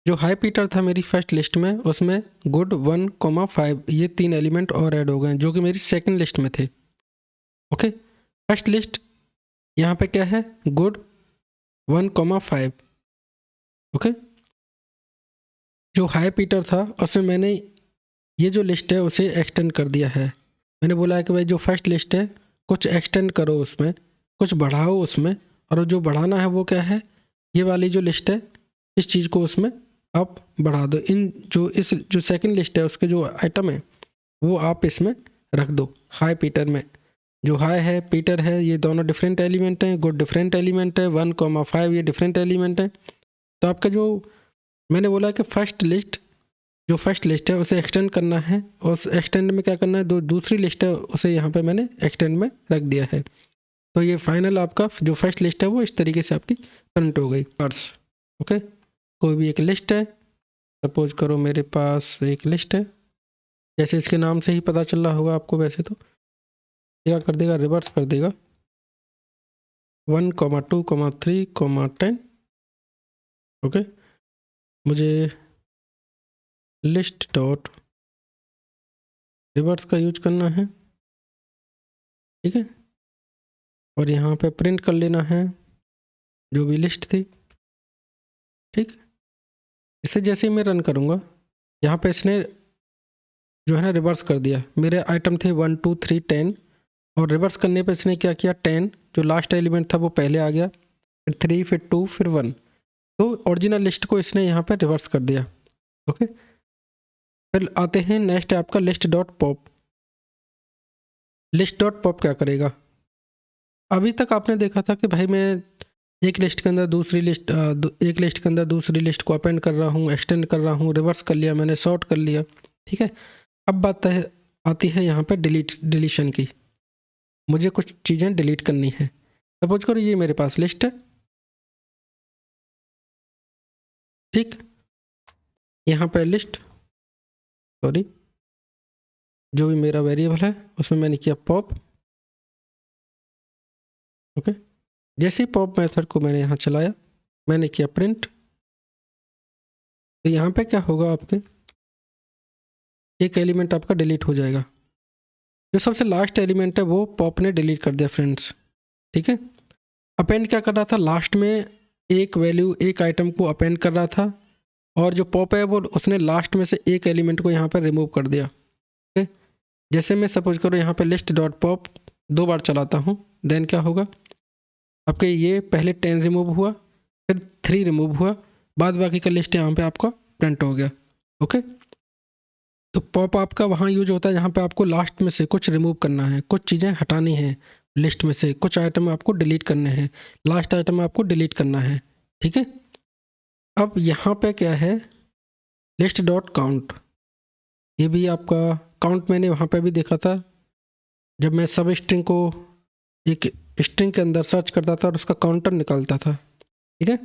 S1: जो हाई पीटर था मेरी फर्स्ट लिस्ट में, उसमें गुड 1,5 ये 3 एलिमेंट और ऐड हो गए जो कि मेरी सेकंड लिस्ट में थे। ओके, फर्स्ट लिस्ट यहाँ पे क्या है, गुड 1,5। ओके, जो हाई पीटर था उसमें मैंने ये जो लिस्ट है उसे एक्सटेंड कर दिया है। मैंने बोला है कि भाई जो फर्स्ट लिस्ट है कुछ एक्सटेंड करो उसमें, कुछ बढ़ाओ उसमें, और जो बढ़ाना है वो क्या है, ये वाली जो लिस्ट है इस चीज़ को उसमें आप बढ़ा दो। इस जो सेकंड लिस्ट है उसके जो आइटम है वो आप इसमें रख दो हाई पीटर में। जो हाई है पीटर है ये दोनों डिफरेंट एलिमेंट हैं, गुड डिफरेंट एलिमेंट है, 1,5 ये डिफरेंट एलिमेंट है। तो आपका जो मैंने बोला कि फर्स्ट लिस्ट जो फर्स्ट लिस्ट है उसे एक्सटेंड करना है, और उस एक्सटेंड में क्या करना है, दूसरी लिस्ट है उसे यहाँ पे मैंने एक्सटेंड में रख दिया है। तो ये फाइनल आपका जो फर्स्ट लिस्ट है वो इस तरीके से आपकी प्रिंट हो गई पर्स। ओके, कोई भी एक लिस्ट है, सपोज करो मेरे पास एक लिस्ट है, जैसे इसके नाम से ही पता चल रहा होगा आपको, वैसे तो क्या कर देगा, रिवर्स कर देगा 1,2,3,10। ओके, मुझे लिस्ट डॉट रिवर्स का यूज करना है। ठीक है, और यहाँ पे प्रिंट कर लेना है जो भी लिस्ट थी। ठीक, इसे जैसे ही मैं रन करूँगा, यहाँ पे इसने जो है ना रिवर्स कर दिया, मेरे आइटम थे 1 2 3 10, और रिवर्स करने पे इसने क्या किया, 10 जो लास्ट एलिमेंट था वो पहले आ गया, फिर 3 फिर 2 फिर 1, तो ओरिजिनल लिस्ट को इसने यहाँ पे रिवर्स कर दिया। ओके, फिर आते हैं नेक्स्ट आपका list dot pop. List dot pop क्या करेगा, अभी तक आपने देखा था कि भाई मैं एक लिस्ट के अंदर दूसरी लिस्ट एक लिस्ट के अंदर दूसरी लिस्ट को अपेंड कर रहा हूँ, एक्सटेंड कर रहा हूँ, रिवर्स कर लिया मैंने, सॉर्ट कर लिया। ठीक है, अब बात है आती है यहाँ पे डिलीशन की, मुझे कुछ चीज़ें डिलीट करनी है। सपोज करो ये मेरे पास लिस्ट है, ठीक, यहाँ पे लिस्ट सॉरी जो भी मेरा वेरिएबल है उसमें मैंने किया पॉप। ओके, जैसे ही पॉप मेथड को मैंने यहाँ चलाया, मैंने किया प्रिंट, तो यहाँ पे क्या होगा, आपके एक एलिमेंट आपका डिलीट हो जाएगा। जो सबसे लास्ट एलिमेंट है वो पॉप ने डिलीट कर दिया फ्रेंड्स, ठीक है। अपेंड क्या कर रहा था, लास्ट में एक वैल्यू एक आइटम को अपेंड कर रहा था, और जो पॉप है वो उसने लास्ट में से एक एलिमेंट को यहाँ पर रिमूव कर दिया, ठीक है। जैसे मैं सपोज करो यहाँ पे लिस्ट डॉट पॉप 2 बार चलाता हूँ, देन क्या होगा आपके, ये पहले 10 रिमूव हुआ, फिर 3 रिमूव हुआ, बाद बाकी का लिस्ट यहाँ पे आपका प्रिंट हो गया, ओके। तो पॉप आपका वहाँ यूज होता है जहाँ पे आपको लास्ट में से कुछ रिमूव करना है, कुछ चीज़ें हटानी है लिस्ट में से, कुछ आइटम आपको डिलीट करने हैं, लास्ट आइटम आपको डिलीट करना है, ठीक है। अब यहाँ पे क्या है, लिस्ट डॉट काउंट, ये भी आपका काउंट मैंने वहाँ पे भी देखा था, जब मैं सब स्ट्रिंग को एक स्ट्रिंग के अंदर सर्च करता था और उसका काउंटर निकालता था, ठीक है,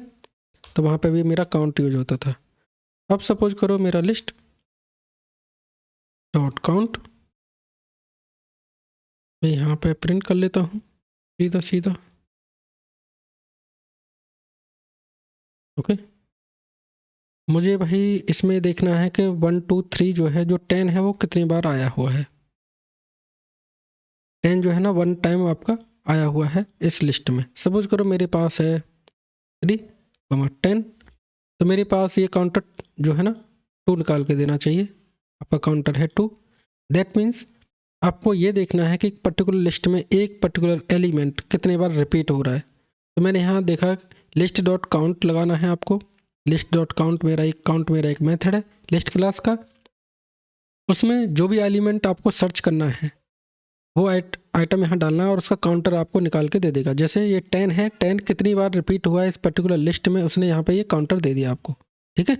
S1: तो वहाँ पे भी मेरा काउंट यूज होता था। अब सपोज करो मेरा लिस्ट डॉट काउंट, मैं यहाँ पे प्रिंट कर लेता हूँ सीधा सीधा, ओके। मुझे भाई इसमें देखना है कि 1 2 3 जो है, जो 10 है वो कितनी बार आया हुआ है। 10 जो है ना 1 टाइम आपका आया हुआ है इस लिस्ट में। सपोज करो मेरे पास है 3, 10, तो मेरे पास ये काउंटर जो है ना 2 निकाल के देना चाहिए, आपका काउंटर है 2। दैट मीन्स आपको ये देखना है कि पर्टिकुलर लिस्ट में एक पर्टिकुलर एलिमेंट कितने बार रिपीट हो रहा है। तो मैंने यहाँ देखा लिस्ट डॉट काउंट लगाना है आपको। लिस्ट डॉट काउंट मेरा एक मेथड है लिस्ट क्लास का, उसमें जो भी एलिमेंट आपको सर्च करना है वो आइटम यहाँ डालना है और उसका काउंटर आपको निकाल के दे देगा। जैसे ये 10 है, 10 कितनी बार रिपीट हुआ है इस पर्टिकुलर लिस्ट में, उसने यहाँ पे ये काउंटर दे दिया आपको, ठीक है।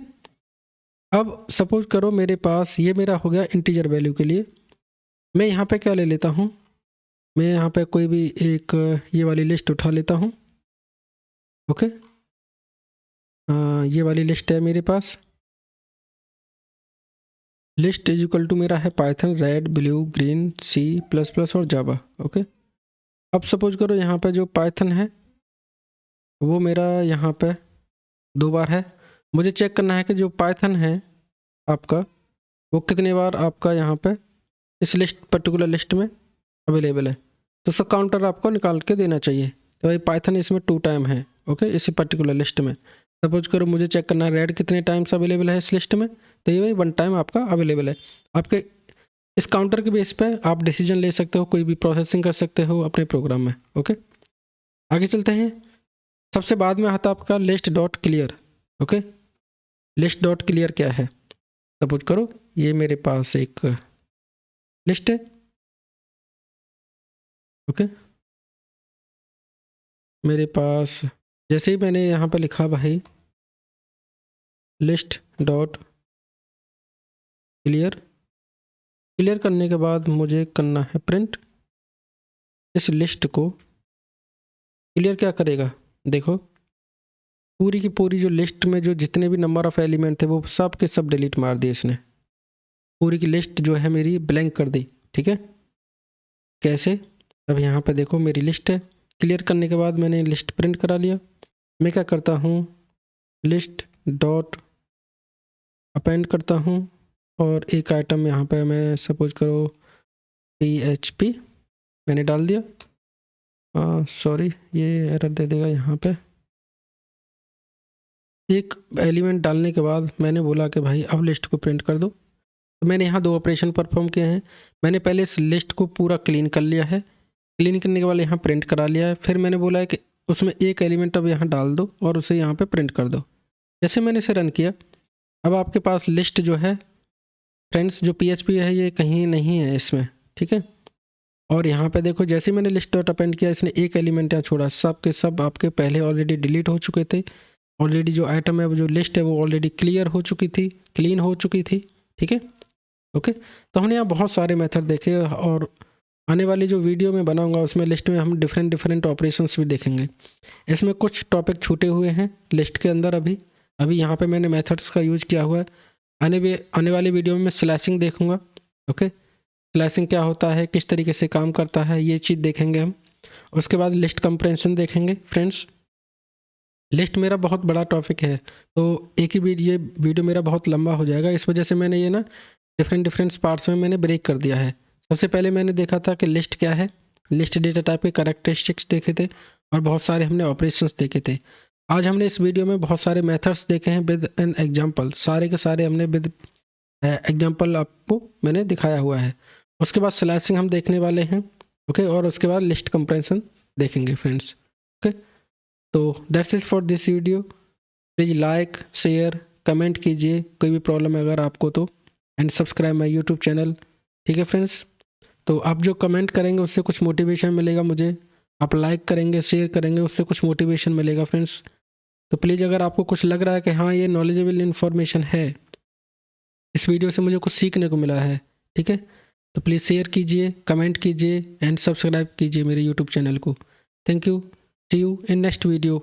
S1: अब सपोज करो मेरे पास ये मेरा हो गया इंटीजर वैल्यू के लिए। मैं यहाँ पे क्या ले लेता हूँ, मैं यहाँ पे कोई भी एक ये वाली लिस्ट उठा लेता हूँ, ओके। ये वाली लिस्ट है मेरे पास, लिस्ट इज इक्वल टू मेरा है Python red blue green C plus plus और जावा, ओके। अब सपोज करो यहाँ पे जो पाइथन है वो मेरा यहाँ पे 2 बार है। मुझे चेक करना है कि जो पाइथन है आपका वो कितने बार आपका यहाँ पे इस लिस्ट पर्टिकुलर लिस्ट में अवेलेबल है, तो उसका काउंटर आपको निकाल के देना चाहिए कि भाई पाइथन इसमें 2 टाइम है, ओके, इसी पर्टिकुलर लिस्ट में। सपोज करो मुझे चेक करना है रेड कितने टाइम्स अवेलेबल है इस लिस्ट में, तो ये भाई 1 टाइम आपका अवेलेबल है। आपके इस काउंटर के बेस पे आप डिसीजन ले सकते हो, कोई भी प्रोसेसिंग कर सकते हो अपने प्रोग्राम में, ओके। आगे चलते हैं। सबसे बाद में आता आपका list dot clear, okay. List dot clear क्या है, सपोज करो ये मेरे पास एक लिस्ट है, ओके। मेरे पास जैसे ही मैंने यहाँ पर लिखा भाई लिस्ट डॉट क्लियर, क्लियर करने के बाद मुझे करना है प्रिंट। इस लिस्ट को क्लियर क्या करेगा, देखो पूरी की पूरी जो लिस्ट में जो जितने भी नंबर ऑफ एलिमेंट थे वो सब के सब डिलीट मार दिए इसने, पूरी की लिस्ट जो है मेरी ब्लैंक कर दी, ठीक है। कैसे, अब यहाँ पे देखो मेरी लिस्ट है, क्लियर करने के बाद मैंने लिस्ट प्रिंट करा लिया। मैं क्या करता हूँ, लिस्ट डॉट अपेंड करता हूँ और एक आइटम यहाँ पे मैं सपोज करो PHP मैंने डाल दिया। सॉरी ये एरर दे देगा यहाँ पे। एक एलिमेंट डालने के बाद मैंने बोला कि भाई अब लिस्ट को प्रिंट कर दो, तो मैंने यहाँ 2 ऑपरेशन परफॉर्म किए हैं। मैंने पहले इस लिस्ट को पूरा क्लीन कर लिया है, क्लीन करने के बाद यहाँ प्रिंट करा लिया है। फिर मैंने बोला है कि उसमें एक एलिमेंट अब यहाँ डाल दो और उसे यहाँ पे प्रिंट कर दो। जैसे मैंने इसे रन किया, अब आपके पास लिस्ट जो है फ्रेंड्स जो PHP है ये कहीं नहीं है इसमें, ठीक है। और यहाँ पे देखो जैसे मैंने लिस्ट डॉट अपेंड किया इसने एक एलिमेंट यहाँ छोड़ा, सब के सब आपके पहले ऑलरेडी डिलीट हो चुके थे। ऑलरेडी जो आइटम है वो जो लिस्ट है वो ऑलरेडी क्लियर हो चुकी थी, क्लीन हो चुकी थी, ठीक है, ओके। तो हमने यहाँ बहुत सारे मेथड देखे और आने वाली जो वीडियो में बनाऊंगा उसमें लिस्ट में हम डिफरेंट ऑपरेशंस भी देखेंगे। इसमें कुछ टॉपिक छूटे हुए हैं लिस्ट के अंदर, अभी यहाँ पे मैंने मेथड्स का यूज किया हुआ है। आने वाली वीडियो में मैं स्लैशिंग देखूंगा, ओके। स्लैशिंग क्या होता है, किस तरीके से काम करता है, ये चीज़ देखेंगे हम। उसके बाद लिस्ट कंप्रेंशन देखेंगे फ्रेंड्स। लिस्ट मेरा बहुत बड़ा टॉपिक है, तो एक ही वीडियो मेरा बहुत लंबा हो जाएगा। इस वजह से मैंने ये ना डिफरेंट पार्ट्स में मैंने ब्रेक कर दिया है। सबसे पहले मैंने देखा था कि लिस्ट क्या है, लिस्ट डेटा टाइप के कैरेक्टरिस्टिक्स देखे थे और बहुत सारे हमने ऑपरेशंस देखे थे। आज हमने इस वीडियो में बहुत सारे मेथड्स देखे हैं विद एन एग्जांपल, सारे के सारे हमने विद एग्जांपल आपको मैंने दिखाया हुआ है। उसके बाद स्लैशिंग हम देखने वाले हैं, ओके, और उसके बाद लिस्ट कंपैरिजन देखेंगे फ्रेंड्स, ओके। तो that's it for this video. Please like, share, comment कीजिए कोई भी प्रॉब्लम है अगर आपको तो, and subscribe my YouTube channel, ठीक है फ्रेंड्स। तो आप जो कमेंट करेंगे उससे कुछ मोटिवेशन मिलेगा मुझे, आप लाइक करेंगे, शेयर करेंगे, उससे कुछ मोटिवेशन मिलेगा फ्रेंड्स। तो प्लीज़ अगर आपको कुछ लग रहा है कि हाँ ये नॉलेजेबल इन्फॉर्मेशन है, इस वीडियो से मुझे कुछ सीखने को मिला है, ठीक है, तो प्लीज़ शेयर कीजिए, कमेंट कीजिए एंड सब्सक्राइब कीजिए मेरे यूट्यूब चैनल को। Thank you, see you in next video.